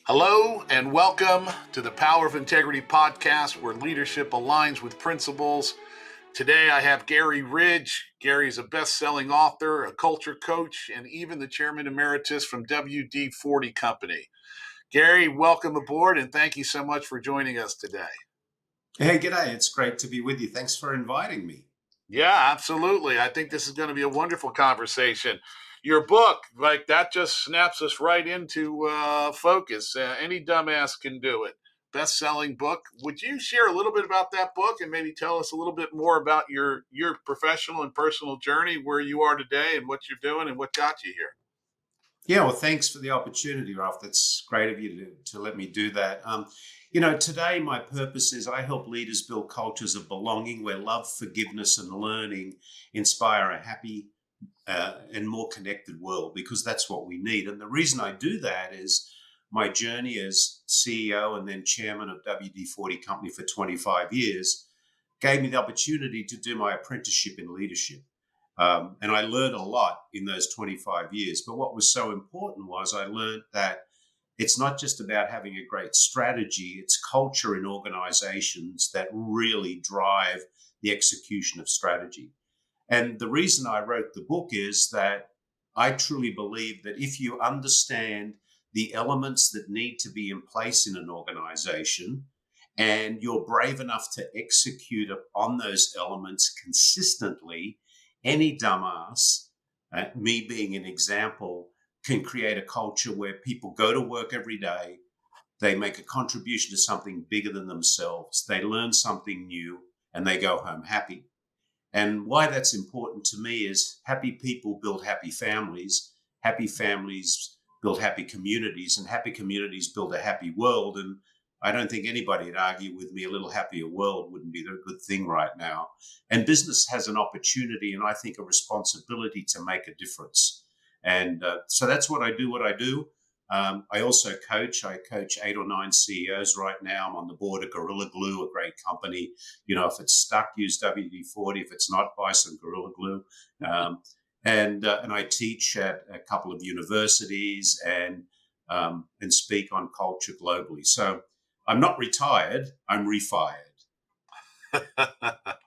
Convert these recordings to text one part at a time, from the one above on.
Hello and welcome to the Power of Integrity podcast, where leadership aligns with principles. Today I have Garry Ridge. Gary's a best-selling author, a culture coach, and even the chairman emeritus from WD-40 Company. Garry, welcome aboard and thank you so much for joining us today. Hey, g'day. It's great to be with you. Thanks for inviting me. Yeah, absolutely. I think this is going to be a wonderful conversation. Your book, like that, just snaps us right into focus. Any dumbass can do it. Best-selling book. Would you share a little bit about that book and maybe tell us a little bit more about your professional and personal journey, where you are today, and what you're doing, and what got you here? Yeah, well, thanks for the opportunity, Ralph. That's great of you to let me do that. Today my purpose is I help leaders build cultures of belonging where love, forgiveness, and learning inspire a happy and more connected world, because that's what we need. And the reason I do that is my journey as CEO and then chairman of WD-40 Company for 25 years gave me the opportunity to do my apprenticeship in leadership. And I learned a lot in those 25 years. But what was so important was I learned that it's not just about having a great strategy, it's culture in organizations that really drive the execution of strategy. And the reason I wrote the book is that I truly believe that if you understand the elements that need to be in place in an organization, and you're brave enough to execute on those elements consistently, any dumbass, me being an example, can create a culture where people go to work every day, they make a contribution to something bigger than themselves, they learn something new, and they go home happy. And why that's important to me is happy people build happy families build happy communities, and happy communities build a happy world. And I don't think anybody would argue with me a little happier world wouldn't be a good thing right now. And business has an opportunity and I think a responsibility to make a difference. And so that's what I do. I also coach. I coach 8 or 9 CEOs right now. I'm on the board of Gorilla Glue, a great company. If it's stuck, use WD-40. If it's not, buy some Gorilla Glue. And I teach at a couple of universities and speak on culture globally. So I'm not retired. I'm refired.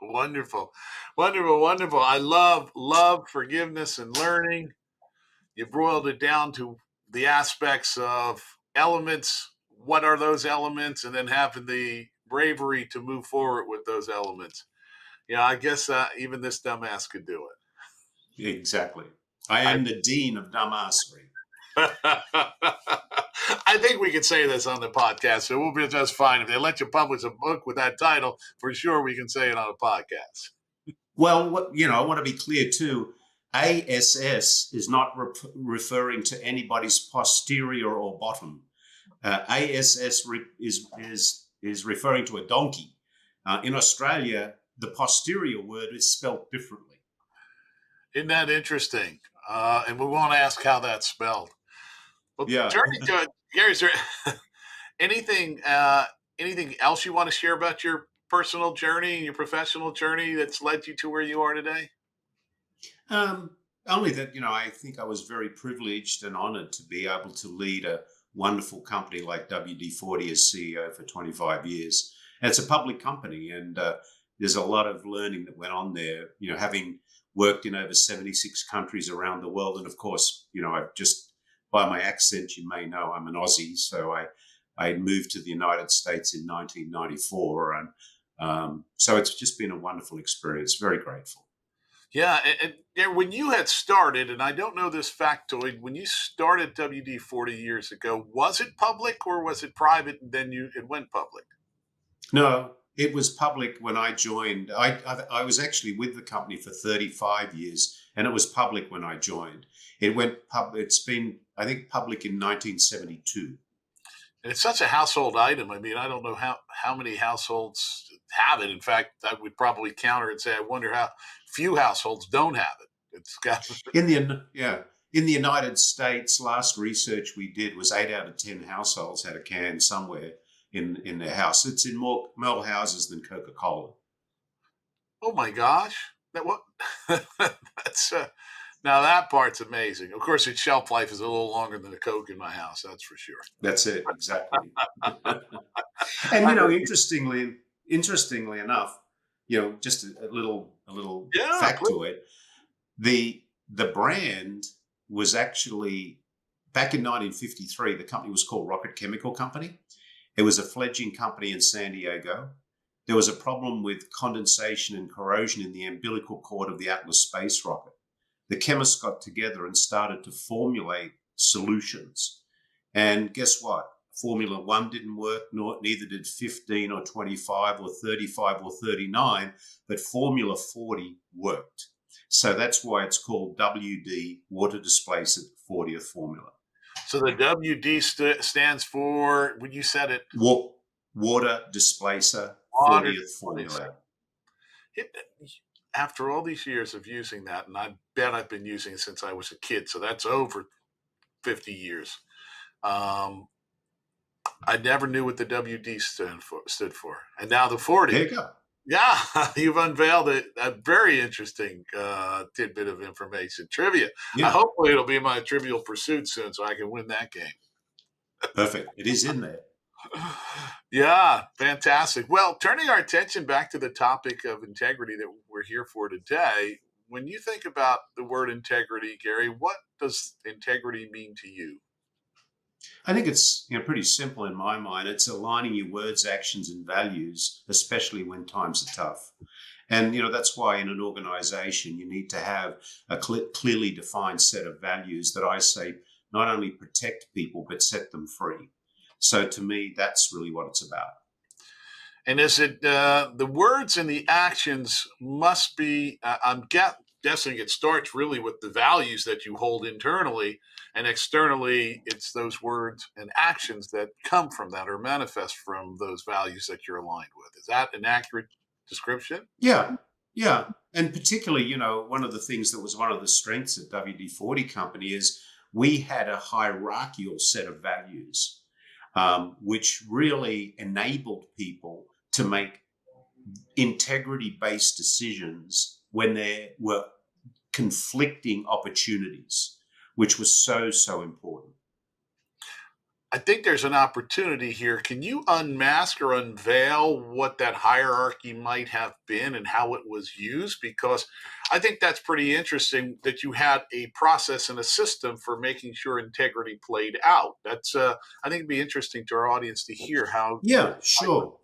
Wonderful, wonderful, wonderful. I love forgiveness and learning. You boiled it down to the aspects of elements. What are those elements? And then having the bravery to move forward with those elements. Yeah, I guess even this dumbass could do Exactly. I it. am the dean of dumbassery. I think we can say this on the podcast, so we'll be just fine. If they let you publish a book with that title, for sure we can say it on a podcast. Well, I want to be clear too. ASS is not referring to anybody's posterior or bottom. ASS is referring to a donkey. In Australia, the posterior word is spelt differently. Isn't that interesting? And we want to ask how that's spelled. Well, Yeah. turning to it, Gary, is there anything anything else you want to share about your personal journey and your professional journey that's led you to where you are today? Only that, I think I was very privileged and honored to be able to lead a wonderful company like WD-40 as CEO for 25 years. And it's a public company, and there's a lot of learning that went on there, having worked in over 76 countries around the world. And of course, I've just, by my accent, you may know I'm an Aussie. So I moved to the United States in 1994. And so it's just been a wonderful experience. Very grateful. Yeah, and when you had started, and I don't know this factoid, when you started WD 40 years ago, was it public or was it private and then it went public? No, it was public when I joined. I was actually with the company for 35 years, and it was public when I joined. It went public. It's been, I think, public in 1972. And it's such a household item. I mean, I don't know how many households have it. In fact, I would probably counter and say, I wonder how few households don't have it. It's got In the United States, last research we did was 8 out of 10 households had a can somewhere in their house. It's in more houses than Coca-Cola. oh my gosh, that what that's Now that part's amazing. Of course, its shelf life is a little longer than a Coke in my house. That's for sure. That's it, exactly. And interestingly enough, just a little Yeah, please. factoid. The brand was actually back in 1953. The company was called Rocket Chemical Company. It was a fledgling company in San Diego. There was a problem with condensation and corrosion in the umbilical cord of the Atlas space rocket. The chemists got together and started to formulate solutions. And guess what? Formula One didn't work, neither did 15 or 25 or 35 or 39, but Formula 40 worked. So that's why it's called WD, water displacement 40th formula. So the WD stands for, when you said it, Water displacer water 40th displacer. formula. After all these years of using that, and I bet I've been using it since I was a kid, so that's over 50 years. I never knew what the WD stood for. And now the 40. There you go. Yeah, you've unveiled a very interesting tidbit of information. Trivia. Yeah. Hopefully it'll be my Trivial Pursuit soon so I can win that game. Perfect. It is in there. Yeah, fantastic. Well, turning our attention back to the topic of integrity that we're here for today, when you think about the word integrity, Garry, what does integrity mean to you? I think it's pretty simple in my mind. It's aligning your words, actions, and values, especially when times are tough. And that's why in an organization you need to have a clearly defined set of values that I say not only protect people but set them free. So to me, that's really what it's about. And is it the words and the actions must be? I'm guessing it starts really with the values that you hold internally, and externally, it's those words and actions that come from that or manifest from those values that you're aligned with. Is that an accurate description? Yeah, yeah. And particularly, one of the things that was one of the strengths at WD-40 Company is we had a hierarchical set of values, which really enabled people to make integrity-based decisions when there were conflicting opportunities, which was so important. I think there's an opportunity here. Can you unmask or unveil what that hierarchy might have been and how it was used? Because I think that's pretty interesting that you had a process and a system for making sure integrity played out. That's I think it'd be interesting to our audience to hear how. Yeah, sure.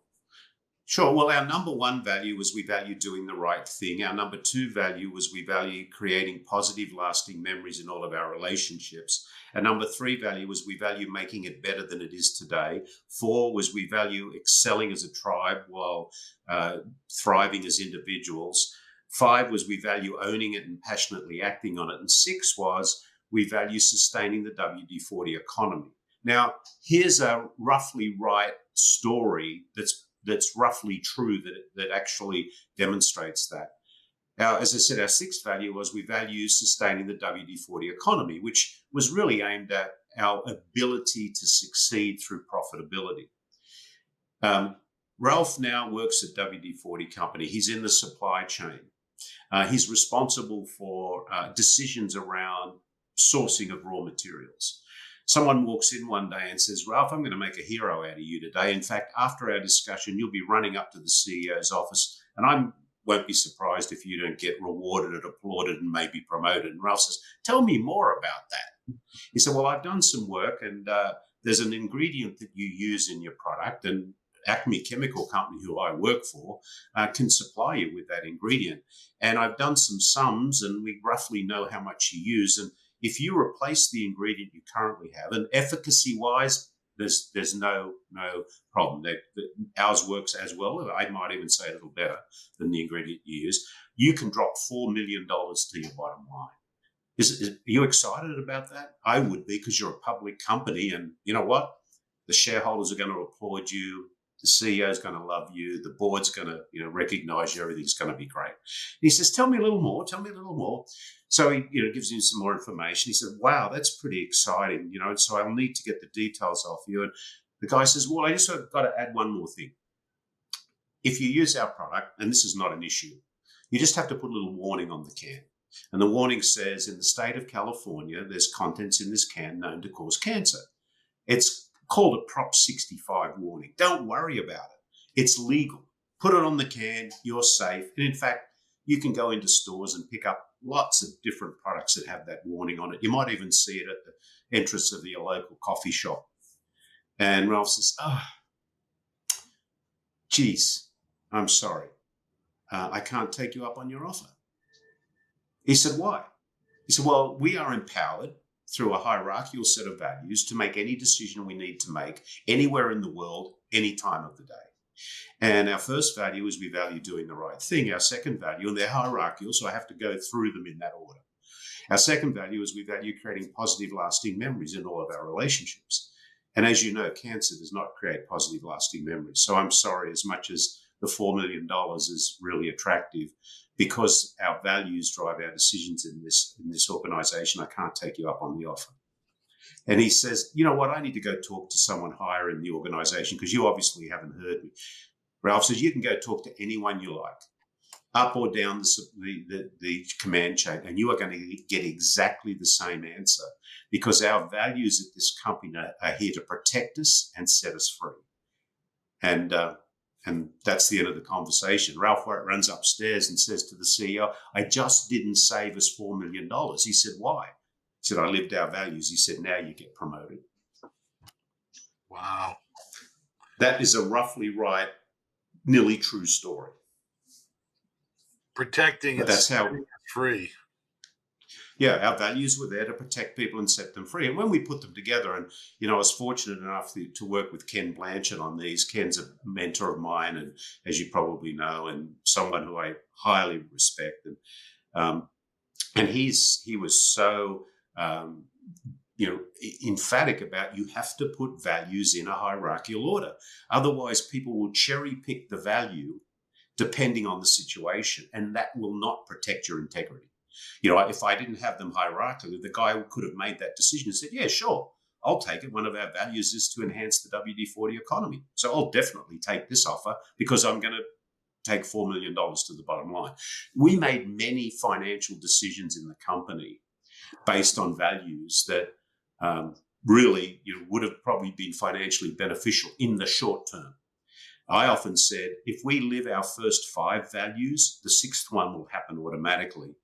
Sure. Well, our number one value was we value doing the right thing. Our number two value was we value creating positive, lasting memories in all of our relationships. Our number three value was we value making it better than it is today. Four was we value excelling as a tribe while thriving as individuals. Five was we value owning it and passionately acting on it. And six was we value sustaining the WD-40 economy. Now, here's a roughly right story that's roughly true that actually demonstrates that. Now, as I said, our sixth value was we value sustaining the WD-40 economy, which was really aimed at our ability to succeed through profitability. Ralph now works at WD-40 Company. He's in the supply chain. He's responsible for decisions around sourcing of raw materials. Someone walks in one day and says, Ralph, I'm going to make a hero out of you today. In fact, after our discussion, you'll be running up to the CEO's office, and I won't be surprised if you don't get rewarded and applauded and maybe promoted. And Ralph says, tell me more about that. He said, well, I've done some work, and there's an ingredient that you use in your product, and Acme Chemical Company, who I work for, can supply you with that ingredient. And I've done some sums, and we roughly know how much you use. And if you replace the ingredient you currently have, and efficacy-wise, there's no problem. Ours works as well. I might even say a little better than the ingredient you use. You can drop $4 million to your bottom line. Are you excited about that? I would be, because you're a public company, and you know what? The shareholders are going to applaud you. The CEO is going to love you. The board's going to, recognize you. Everything's going to be great. And he says, tell me a little more. So he, gives him some more information. He said, wow, that's pretty exciting, so I'll need to get the details off you. And the guy says, well, I just got to add one more thing. If you use our product, and this is not an issue, you just have to put a little warning on the can. And the warning says, in the state of California, there's contents in this can known to cause cancer. It's called a Prop 65 warning. Don't worry about it. It's legal. Put it on the can, you're safe. And in fact, you can go into stores and pick up lots of different products that have that warning on it. You might even see it at the entrance of your local coffee shop. And Ralph says, geez, I'm sorry. I can't take you up on your offer. He said, why? He said, well, we are empowered through a hierarchical set of values to make any decision we need to make anywhere in the world, any time of the day. And our first value is we value doing the right thing. Our second value, and they're hierarchical, so I have to go through them in that order. Our second value is we value creating positive, lasting memories in all of our relationships. And as you know, cancer does not create positive, lasting memories. So I'm sorry, as much as the $4 million is really attractive, because our values drive our decisions in this organization, I can't take you up on the offer. And he says, you know what, I need to go talk to someone higher in the organization, because you obviously haven't heard me. Ralph says, you can go talk to anyone you like, up or down the command chain, and you are going to get exactly the same answer, because our values at this company are here to protect us and set us free. And that's the end of the conversation. Ralph runs upstairs and says to the CEO, I just didn't save us $4 million. He said, why? He said, I lived our values. He said, now you get promoted. Wow. That is a roughly right, nearly true story. Protecting and that's how free. Yeah, our values were there to protect people and set them free. And when we put them together, and I was fortunate enough to work with Ken Blanchard on these. Ken's a mentor of mine, and as you probably know, and someone who I highly respect. And he was so emphatic about, you have to put values in a hierarchical order. Otherwise, people will cherry pick the value depending on the situation, and that will not protect your integrity. If I didn't have them hierarchically, the guy could have made that decision and said, yeah, sure, I'll take it. One of our values is to enhance the WD-40 economy. So I'll definitely take this offer, because I'm going to take $4 million to the bottom line. We made many financial decisions in the company based on values that really would have probably been financially beneficial in the short term. I often said, if we live our first 5 values, the 6th one will happen automatically.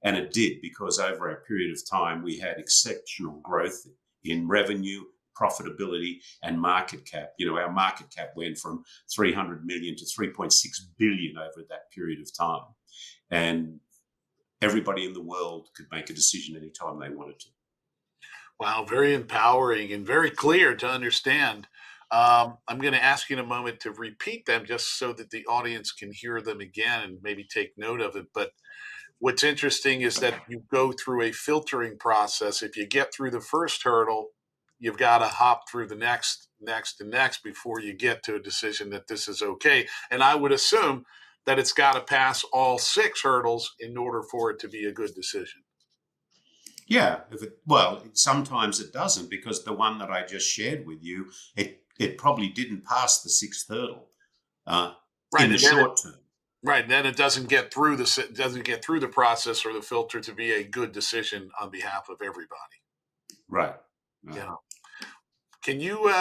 And it did, because over a period of time, we had exceptional growth in revenue, profitability, and market cap. Our market cap went from 300 million to 3.6 billion over that period of time. And everybody in the world could make a decision anytime they wanted to. Wow, very empowering and very clear to understand. I'm going to ask you in a moment to repeat them just so that the audience can hear them again and maybe take note of it. But what's interesting is that you go through a filtering process. If you get through the first hurdle, you've got to hop through the next before you get to a decision that this is okay. And I would assume that it's got to pass all 6 hurdles in order for it to be a good decision. Yeah, sometimes it doesn't, because the one that I just shared with you, it probably didn't pass the 6th hurdle in the short term. Right, and then it doesn't get through the process or the filter to be a good decision on behalf of everybody. Right. Can you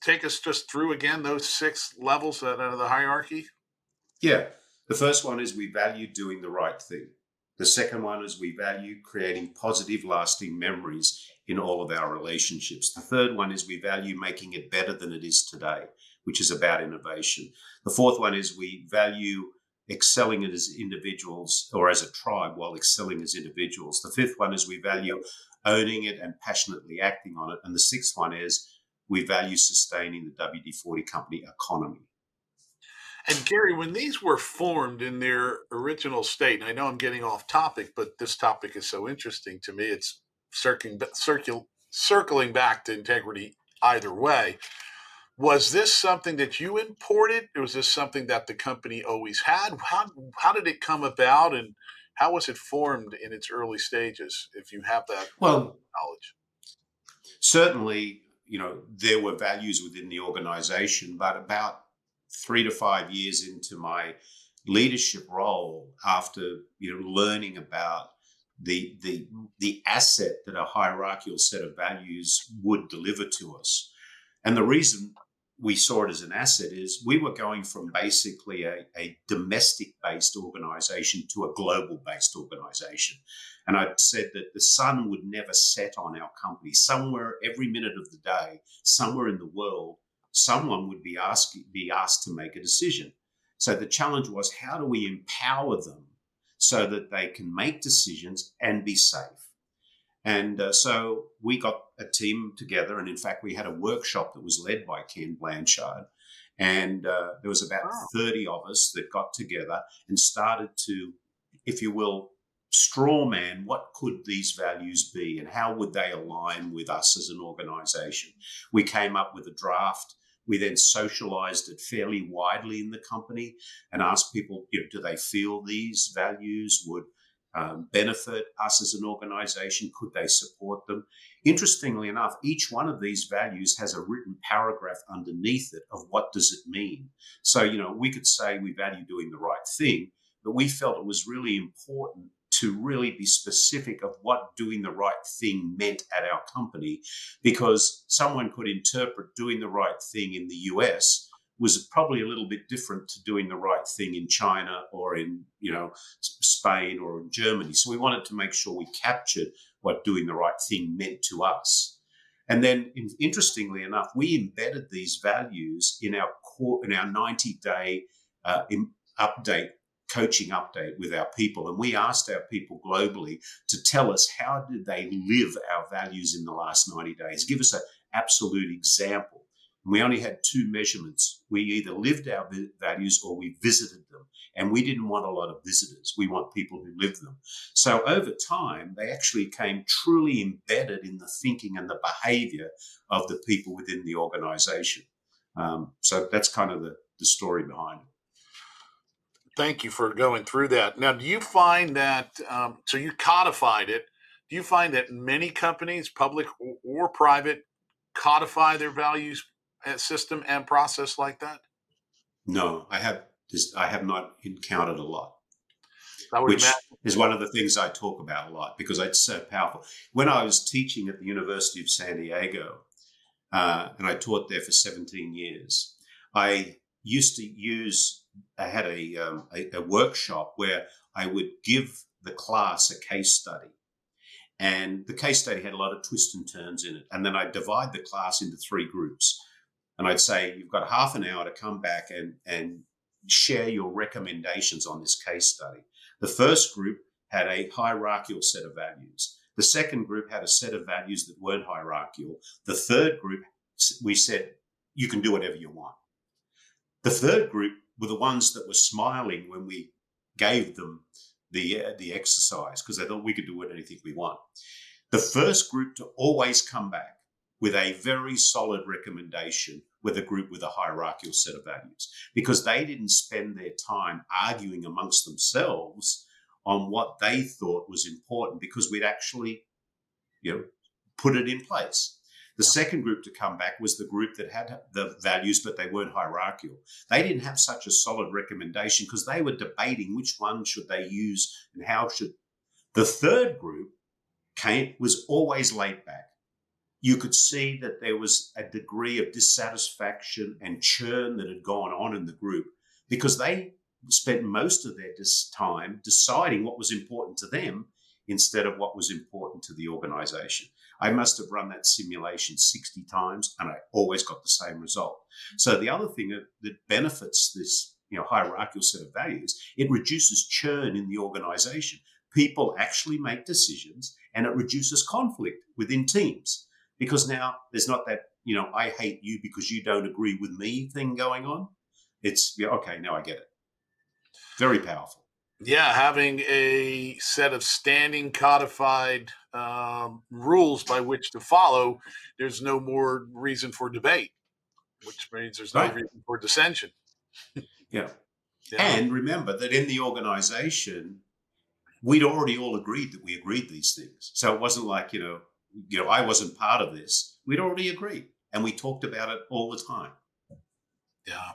take us just through again those 6 levels of the hierarchy? Yeah. The first one is we value doing the right thing. The second one is we value creating positive, lasting memories in all of our relationships. The third one is we value making it better than it is today, which is about innovation. The fourth one is we value excelling as individuals or as a tribe while excelling as individuals. The fifth one is we value owning it and passionately acting on it. And the 6th one is we value sustaining the WD-40 Company economy. And Garry, when these were formed in their original state, and I know I'm getting off topic, but this topic is so interesting to me, it's circling back to integrity either way. Was this something that you imported, or was this something that the company always had? How did it come about, and how was it formed in its early stages, if you have that knowledge? Certainly, there were values within the organization, but about 3 to 5 years into my leadership role after learning about the asset that a hierarchical set of values would deliver to us. And the reason we saw it as an asset is we were going from basically a domestic-based organization to a global-based organization. And I said that the sun would never set on our company. Somewhere, every minute of the day, somewhere in the world, someone would be asked to make a decision. So the challenge was, how do we empower them so that they can make decisions and be safe? And so we got a team together, and in fact, we had a workshop that was led by Ken Blanchard, and there was about 30 of us that got together and started to, if you will, straw man what could these values be and how would they align with us as an organization. We came up with a draft. We then socialized it fairly widely in the company and asked people, do they feel these values would benefit us as an organization? Could they support them? Interestingly enough, each one of these values has a written paragraph underneath it of what does it mean. So, we could say we value doing the right thing, but we felt it was really important to really be specific of what doing the right thing meant at our company, because someone could interpret doing the right thing in the US was probably a little bit different to doing the right thing in China or in, Spain or in Germany. So we wanted to make sure we captured what doing the right thing meant to us. And then, interestingly enough, we embedded these values in our 90-day coaching update with our people. And we asked our people globally to tell us, how did they live our values in the last 90 days? Give us an absolute example. And we only had two measurements. We either lived our values or we visited them. And we didn't want a lot of visitors. We want people who live them. So over time, they actually came truly embedded in the thinking and the behavior of the people within the organization. So that's kind of the story behind it. Thank you for going through that. Now, do you find that, so you codified it, do you find that many companies, public or private, codify their values system and process like that? No, I have not encountered a lot, I would which imagine. is one of the things I talk about a lot because it's so powerful. When I was teaching at the University of San Diego, and I taught there for 17 years, I had a workshop where I would give the class a case study. And the case study had a lot of twists and turns in it. And then I'd divide the class into three groups. And I'd say, you've got half an hour to come back and share your recommendations on this case study. The first group had a hierarchical set of values. The second group had a set of values that weren't hierarchical. The third group, we said, you can do whatever you want. The third group were the ones that were smiling when we gave them the exercise because they thought we could do anything we want. The first group to always come back with a very solid recommendation were the group with a hierarchical set of values, because they didn't spend their time arguing amongst themselves on what they thought was important, because we'd actually, put it in place. The second group to come back was the group that had the values, but they weren't hierarchical. They didn't have such a solid recommendation because they were debating which one should they use and how should. The third group was always laid back. You could see that there was a degree of dissatisfaction and churn that had gone on in the group because they spent most of their time deciding what was important to them instead of what was important to the organization. I must have run that simulation 60 times and I always got the same result. So the other thing that benefits this hierarchical set of values, it reduces churn in the organization. People actually make decisions and it reduces conflict within teams. Because now there's not that, I hate you because you don't agree with me thing going on. It's, okay, now I get it. Very powerful. Yeah, having a set of standing codified rules by which to follow, there's no more reason for debate, which means there's no reason for dissension. Yeah. And remember that in the organization, we'd already all agreed that we agreed these things. So it wasn't like, I wasn't part of this. We'd already agreed, and we talked about it all the time. Yeah.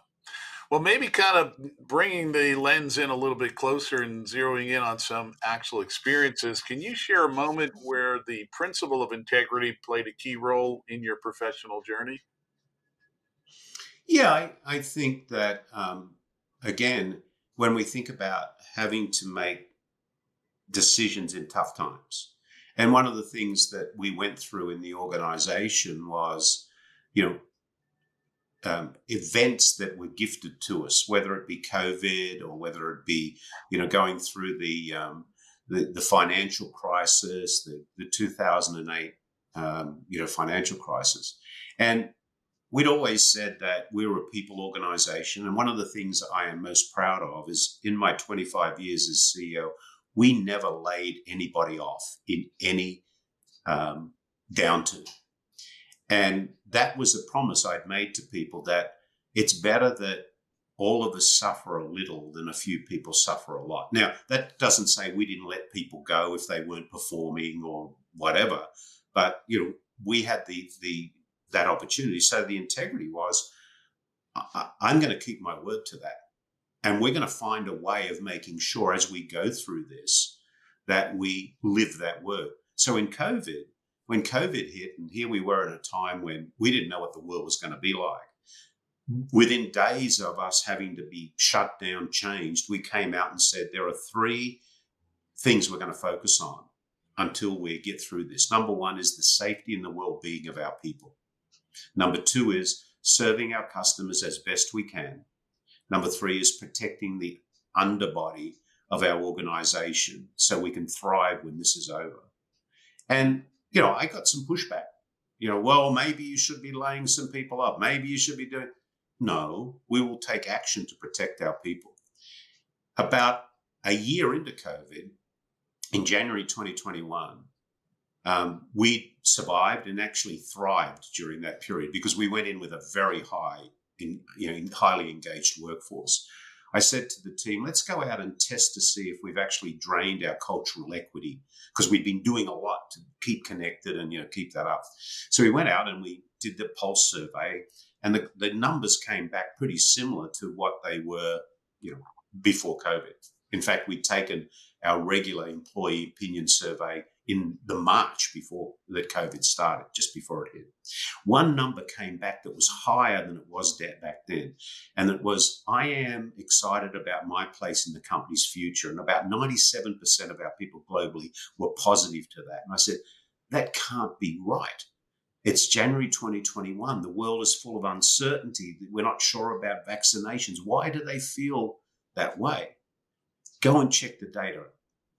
Well, maybe kind of bringing the lens in a little bit closer and zeroing in on some actual experiences. Can you share a moment where the principle of integrity played a key role in your professional journey? Yeah, I think that, again, when we think about having to make decisions in tough times, and one of the things that we went through in the organization was, you know, events that were gifted to us, whether it be COVID or whether it be, going through the financial crisis, the 2008, financial crisis. And we'd always said that we were a people organization. And one of the things I am most proud of is in my 25 years as CEO, we never laid anybody off in any downturn. And that was a promise I'd made to people, that it's better that all of us suffer a little than a few people suffer a lot. Now, that doesn't say we didn't let people go if they weren't performing or whatever, but we had that opportunity. So the integrity was, I'm going to keep my word to that. And we're going to find a way of making sure as we go through this that we live that word. So when COVID hit, and here we were in a time when we didn't know what the world was going to be like, within days of us having to be shut down, changed, we came out and said there are three things we're going to focus on until we get through this. Number one is the safety and the well-being of our people. Number two is serving our customers as best we can. Number three is protecting the underbody of our organization so we can thrive when this is over. And, I got some pushback. Well, maybe you should be laying some people up. Maybe you should be doing. No, we will take action to protect our people. About a year into COVID, in January 2021, we survived and actually thrived during that period because we went in with a very highly engaged workforce. I said to the team, let's go out and test to see if we've actually drained our cultural equity, because we'd been doing a lot to keep connected and keep that up. So we went out and we did the pulse survey, and the numbers came back pretty similar to what they were before COVID. In fact, we'd taken our regular employee opinion survey in the March before that COVID started, just before it hit. One number came back that was higher than it was back then. And it was, I am excited about my place in the company's future. And about 97% of our people globally were positive to that. And I said, that can't be right. It's January 2021. The world is full of uncertainty. We're not sure about vaccinations. Why do they feel that way? Go and check the data.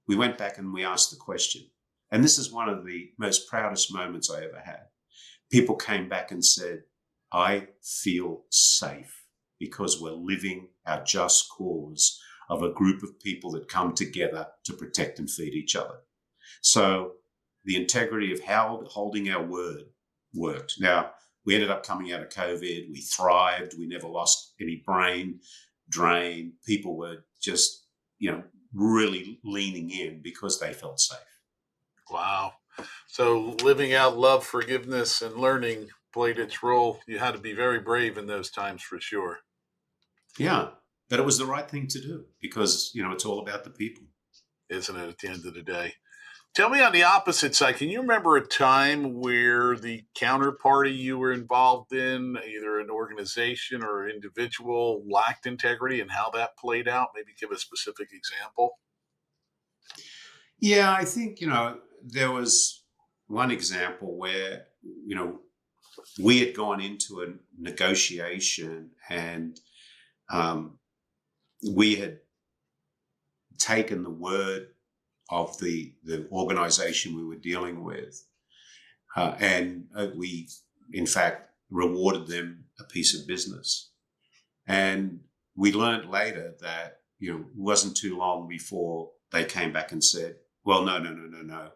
We went back and we asked the question. And this is one of the most proudest moments I ever had. People came back and said, I feel safe because we're living our just cause of a group of people that come together to protect and feed each other. So the integrity of holding our word worked. Now, we ended up coming out of COVID. We thrived. We never lost any brain drain. People were just, really leaning in because they felt safe. Wow. So living out love, forgiveness, and learning played its role. You had to be very brave in those times for sure. Yeah, but it was the right thing to do because, it's all about the people. Isn't it, at the end of the day? Tell me on the opposite side, can you remember a time where the counterparty you were involved in, either an organization or individual, lacked integrity and how that played out? Maybe give a specific example. Yeah, I think, there was one example where, we had gone into a negotiation and we had taken the word of the organization we were dealing with. And we, in fact, rewarded them a piece of business. And we learned later that, it wasn't too long before they came back and said, well, no,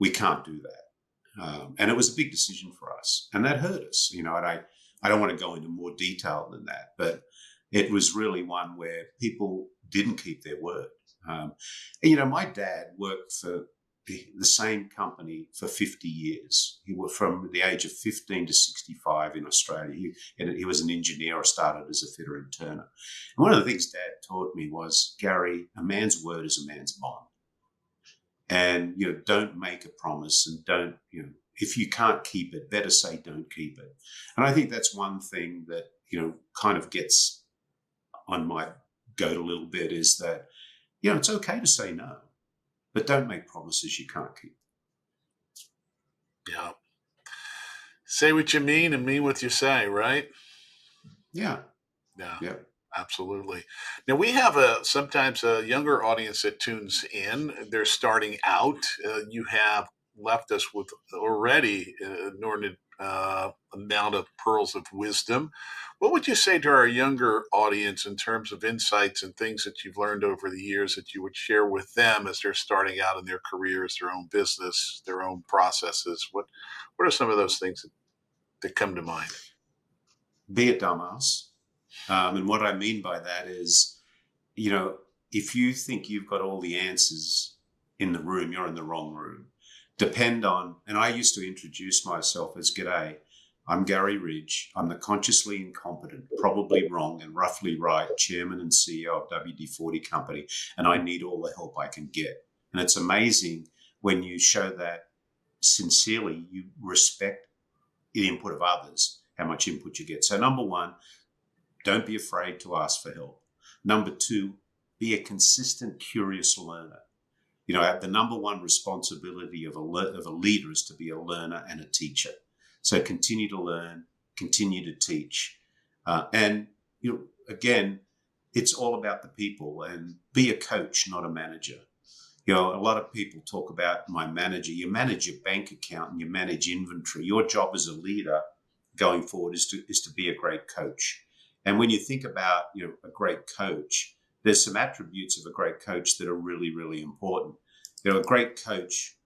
we can't do that. And it was a big decision for us. And that hurt us, and I don't want to go into more detail than that, but it was really one where people didn't keep their word. My dad worked for the same company for 50 years. He was from the age of 15 to 65 in Australia. He was an engineer or started as a fitter and turner. And one of the things Dad taught me was, Gary, a man's word is a man's bond. And, don't make a promise and don't, if you can't keep it, better say don't keep it. And I think that's one thing that, kind of gets on my goat a little bit, is that, it's okay to say no, but don't make promises you can't keep. Yeah. Say what you mean and mean what you say, right? Yeah. Yeah. Yeah. Absolutely. Now we have sometimes a younger audience that tunes in. They're starting out. You have left us with already an inordinate amount of pearls of wisdom. What would you say to our younger audience in terms of insights and things that you've learned over the years that you would share with them as they're starting out in their careers, their own business, their own processes? What are some of those things that come to mind? Be a dumbass. And what I mean by that is, if you think you've got all the answers in the room, you're in the wrong room. And I used to introduce myself as, G'day, I'm Garry Ridge. I'm the consciously incompetent, probably wrong and roughly right chairman and CEO of WD-40 Company, and I need all the help I can get. And it's amazing when you show that sincerely, you respect the input of others, how much input you get. So number one, don't be afraid to ask for help. Number two, be a consistent, curious learner. The number one responsibility of a leader is to be a learner and a teacher. So continue to learn, continue to teach. And again, it's all about the people, and be a coach, not a manager. A lot of people talk about my manager. You manage your bank account and you manage inventory. Your job as a leader going forward is to be a great coach. And when you think about, a great coach, there's some attributes of a great coach that are really, really important. A great coach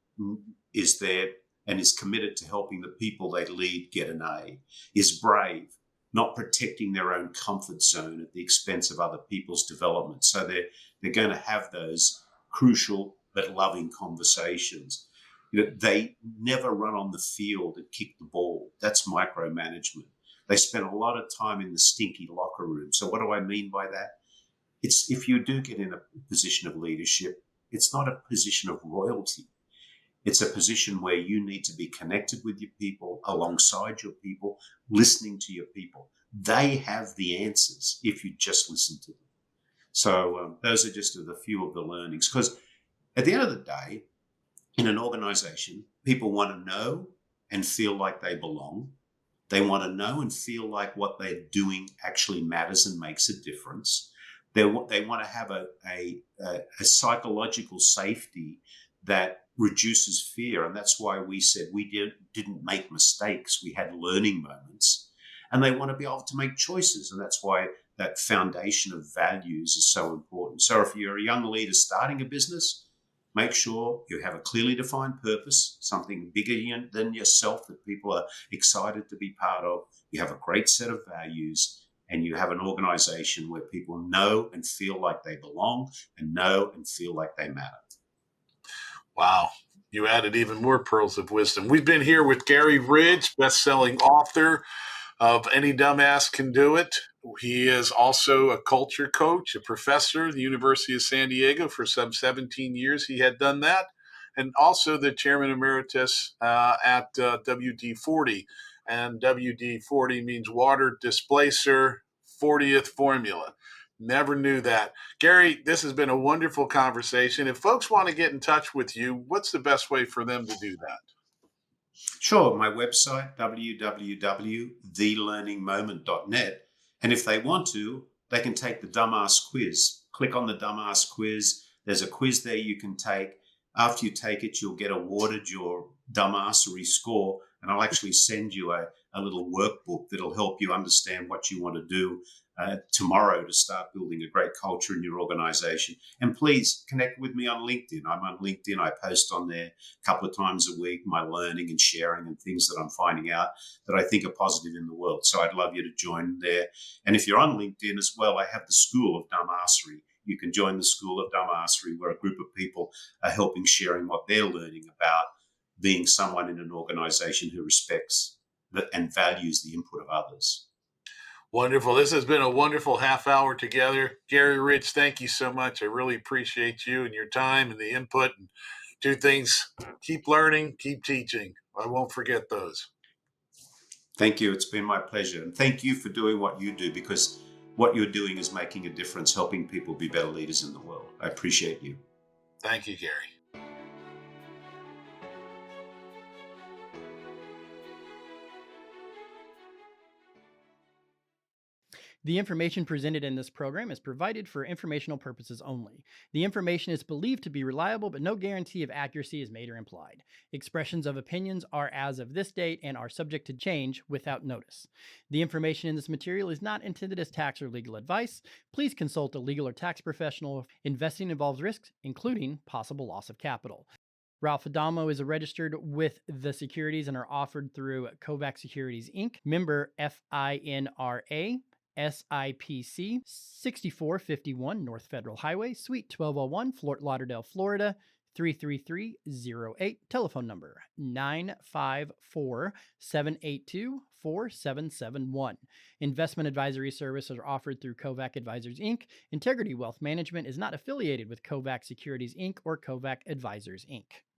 is there and is committed to helping the people they lead get an A, is brave, not protecting their own comfort zone at the expense of other people's development. So they're going to have those crucial but loving conversations. They never run on the field and kick the ball. That's micromanagement. They spend a lot of time in the stinky locker room. So what do I mean by that? It's, if you do get in a position of leadership, it's not a position of royalty. It's a position where you need to be connected with your people, alongside your people, listening to your people. They have the answers if you just listen to them. So those are just a few of the learnings. Because at the end of the day, in an organization, people want to know and feel like they belong. They want to know and feel like what they're doing actually matters and makes a difference. They want to have a psychological safety that reduces fear. And that's why we said we didn't make mistakes. We had learning moments. And they want to be able to make choices. And that's why that foundation of values is so important. So if you're a young leader starting a business, make sure you have a clearly defined purpose, something bigger than yourself that people are excited to be part of. You have a great set of values, and you have an organization where people know and feel like they belong and know and feel like they matter. Wow. You added even more pearls of wisdom. We've been here with Garry Ridge, best-selling author of Any Dumbass Can Do It. He is also a culture coach, a professor at the University of San Diego. For some 17 years, he had done that. And also the chairman emeritus at WD-40. And WD-40 means water displacer 40th formula. Never knew that. Garry, this has been a wonderful conversation. If folks want to get in touch with you, what's the best way for them to do that? Sure, my website, www.thelearningmoment.net. And if they want to, they can take the Dumbass quiz. Click on the Dumbass quiz. There's a quiz there you can take. After you take it, you'll get awarded your dumbassery score, and I'll actually send you a little workbook that'll help you understand what you want to do tomorrow to start building a great culture in your organization. And please connect with me on LinkedIn. I'm on LinkedIn. I post on there a couple of times a week, my learning and sharing and things that I'm finding out that I think are positive in the world. So I'd love you to join there. And if you're on LinkedIn as well, I have the School of Dumbassery. You can join the School of Dumbassery, where a group of people are helping, sharing what they're learning about being someone in an organization who respects and values the input of others. Wonderful. This has been a wonderful half hour together. Garry Ridge, thank you so much. I really appreciate you and your time and the input. And two things: keep learning, keep teaching. I won't forget those. Thank you. It's been my pleasure. And thank you for doing what you do, because what you're doing is making a difference, helping people be better leaders in the world. I appreciate you. Thank you, Garry. The information presented in this program is provided for informational purposes only. The information is believed to be reliable, but no guarantee of accuracy is made or implied. Expressions of opinions are as of this date and are subject to change without notice. The information in this material is not intended as tax or legal advice. Please consult a legal or tax professional. Investing involves risks, including possible loss of capital. Ralph Adamo is registered with the securities and are offered through Kovac Securities, Inc., member FINRA. SIPC 6451 North Federal Highway, Suite 1201, Fort Lauderdale, Florida 33308. Telephone number 954-782-4771. Investment advisory services are offered through Kovac Advisors, Inc. Integrity Wealth Management is not affiliated with Kovac Securities, Inc. or Kovac Advisors, Inc.